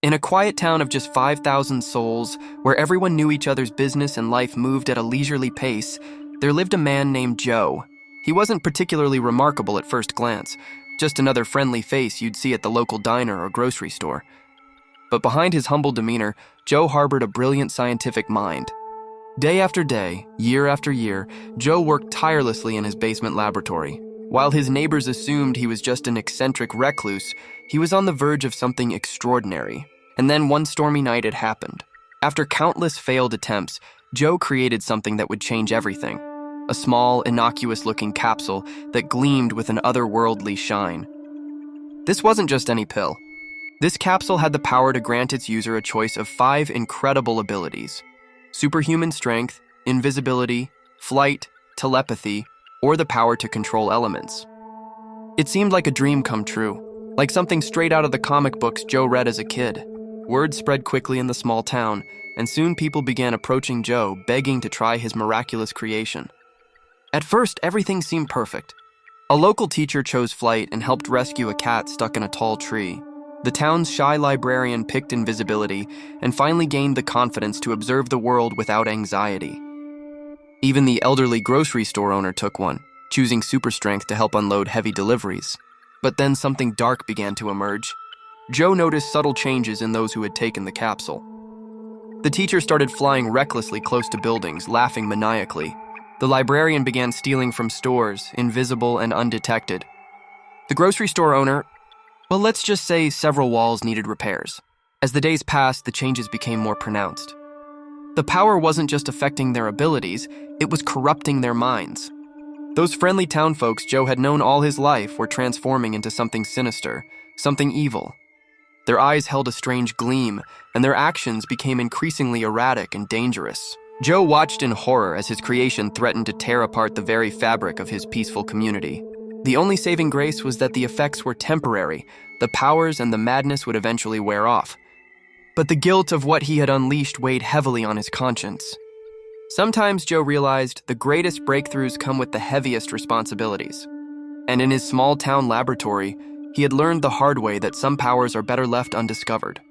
In a quiet town of just 5,000 souls, where everyone knew each other's business and life moved at a leisurely pace, there lived a man named Joe. He wasn't particularly remarkable at first glance, just another friendly face you'd see at the local diner or grocery store. But behind his humble demeanor, Joe harbored a brilliant scientific mind. Day after day, year after year, Joe worked tirelessly in his basement laboratory. While his neighbors assumed he was just an eccentric recluse, he was on the verge of something extraordinary. And then one stormy night it happened. After countless failed attempts, Joe created something that would change everything. A small, innocuous-looking capsule that gleamed with an otherworldly shine. This wasn't just any pill. This capsule had the power to grant its user a choice of 5 incredible abilities: superhuman strength, invisibility, flight, telepathy, or the power to control elements. It seemed like a dream come true, like something straight out of the comic books Joe read as a kid. Word spread quickly in the small town, and soon people began approaching Joe, begging to try his miraculous creation. At first, everything seemed perfect. A local teacher chose flight and helped rescue a cat stuck in a tall tree. The town's shy librarian picked invisibility and finally gained the confidence to observe the world without anxiety. Even the elderly grocery store owner took one, choosing super strength to help unload heavy deliveries. But then something dark began to emerge. Joe noticed subtle changes in those who had taken the capsule. The teacher started flying recklessly close to buildings, laughing maniacally. The librarian began stealing from stores, invisible and undetected. The grocery store owner, well, let's just say several walls needed repairs. As the days passed, the changes became more pronounced. The power wasn't just affecting their abilities, it was corrupting their minds. Those friendly townfolks Joe had known all his life were transforming into something sinister, something evil. Their eyes held a strange gleam, and their actions became increasingly erratic and dangerous. Joe watched in horror as his creation threatened to tear apart the very fabric of his peaceful community. The only saving grace was that the effects were temporary. The powers and the madness would eventually wear off. But the guilt of what he had unleashed weighed heavily on his conscience. Sometimes Joe realized the greatest breakthroughs come with the heaviest responsibilities. And in his small town laboratory, he had learned the hard way that some powers are better left undiscovered.